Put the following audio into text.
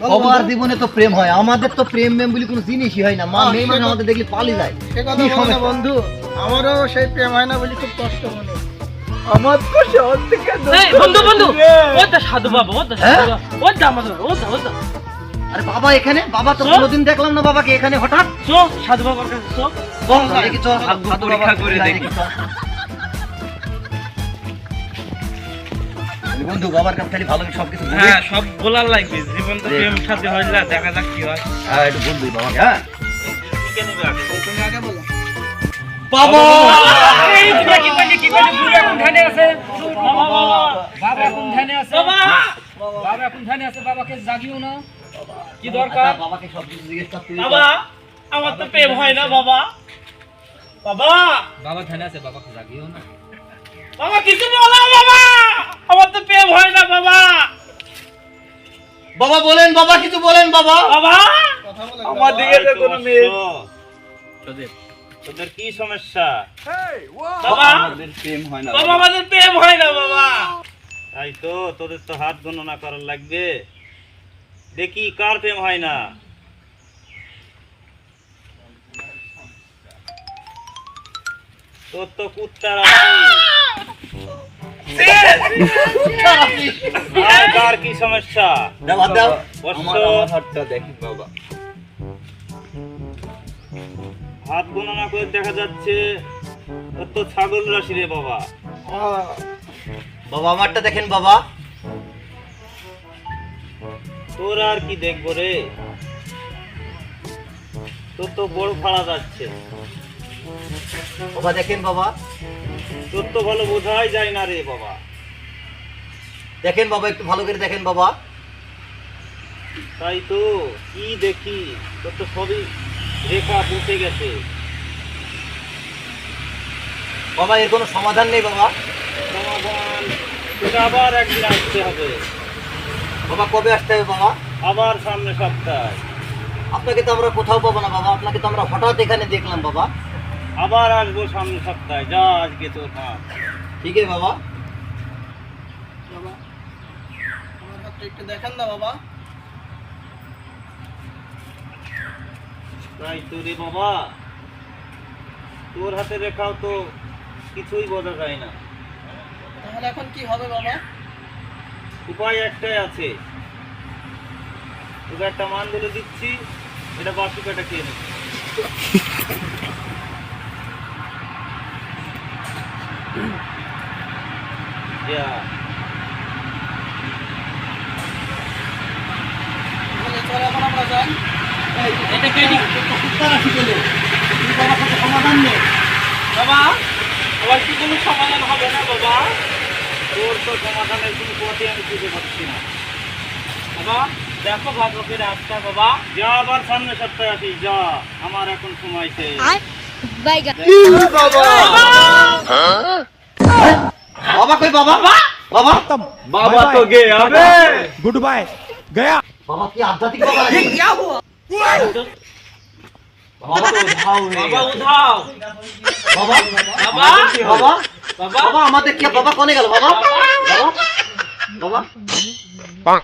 সবার জীবনে তো প্রেম হয়, আমাদের তো প্রেম বলে কোনো জিনিসই হয় না। মা মেয়ে মানে আমাদের দেখলে পালিয়ে যায়। সে কথা বলো না বন্ধু, আমারও সেই প্রেম হয় না বলে খুব কষ্ট মনে। আমার তো শহর থেকে বন্ধু বন্ধু ও দা সাধু বাবা, ও দা সাধু বাবা, ও দা আমাদের, ও দা। আরে বাবা এখানে, বাবা তো কোনোদিন দেখলাম না বাবাকে এখানে হঠাৎ। চো সাধু বাবার কাছে চো, বল দেখি চল ভাগ্য পরীক্ষা করে দেখি। বন্ধু বাবার কাছে খালি ভালো সবকিছু বলি। হ্যাঁ সব বলার লাগবে, জীবন তো প্রেম সাথে হইলা, দেখা যাক কি হয়। হ্যাঁ একটু বলবি বাবাকে। হ্যাঁ কে নেবে আগে? তুমি আগে বলো। বাবা এই কি করে বুড়ি এখন ধ্যানে আছে? বাবা বাবা এখন ধ্যানে আছে। বাবা বাবা এখন ধ্যানে আছে, বাবাকে জাগিও না। কি দরকার? বাবাকে সব কিছু জিজ্ঞেস করতে। বাবা আমার তো প্রেম হয় না বাবা। বাবা বাবা ধ্যানে আছে, বাবাকে জাগিও না। বাবা কিছু বলো বাবা, আমার তো প্রেম হয় না বাবা। বাবা বলেন, বাবা কিছু বলেন বাবা। বাবা কথা বলো। আমার দিকে তো কোনো মেয়ে। তোদের কি সমস্যা? বাবা আমাদের প্রেম হয় না। বাবা আমাদের প্রেম হয় না বাবা। তাই তো, তোদের তো হাত গণনা করার লাগবে। দেখি কার প্রেম হয় না। তোর তো কুত্তার আর কার কি সমস্যা? দাও দাও হাতটা দেখি বাবা। হাত গণনা করে দেখা যাচ্ছে তোর তো ছাগল রাশি রে বাবা। বাবা আমারটা দেখেন বাবা। তোর আর কি দেখবো রে, তোর তো বড় ফাড়া যাচ্ছে। বাবা দেখেন বাবা, তোর তো ভালো বোঝাই যায় না রে বাবা। দেখেন বাবা একটু ভালো করে দেখেন বাবা। তাই তো, কি দেখি তোর তো সবই রেখা পুঁতে গেছে। বাবা এর কোনো সমাধান নেই বাবা। সমাধান তোকে আবার একদিন আসতে হবে। বাবা কবে আসতে হবে বাবা? আবার সামনে সপ্তাহে। আপনাকে তো আমরা কোথাও পাবো না বাবা, আপনাকে তো আমরা হঠাৎ এখানে দেখলাম বাবা। আবার আসবো সামনে সপ্তাহে। যা আজকে তোর কাজ। ঠিক আছে বাবা। বাবা আমার হাতটা একটু দেখেন না বাবা। তাই তো রে বাবা, তোর হাতে রেখাও তো কিছুই বোঝা যায় না। তাহলে এখন কি হবে বাবা? উপায় একটাই আছে, তোকে একটা মান বলে দিচ্ছি, এটা বাসি কাটা খেয়ে নিচ্ছি। যা। তাহলে চল এখন আমরা যাই। এটা কে দি? সমাধান নেই বাবা আবার কি কোনো সমাধান হবে না বাবা? তোর তো সমাধানের কোনো পথই আমি খুঁজে পাচ্ছি না। বাবা দেখো ভাগ্যকে রাস্তা বাবা। যা আবার সামনে সপ্তাহে আসিস। যা, আমার এখন সময় শেষ। বাবা কই বাবা? বাবা বাবা তো গে আবে। गुड बाय गया বাবা কি আধ্যাত্মিক বাবা নাকি? বাবা তো উধাও হয়ে বাবা গেছে। উঠাও বাবা বাবা বাবা বাবা বাবা আমাদের কি বাবা কোনে গেল বাবা? বাবা বাবা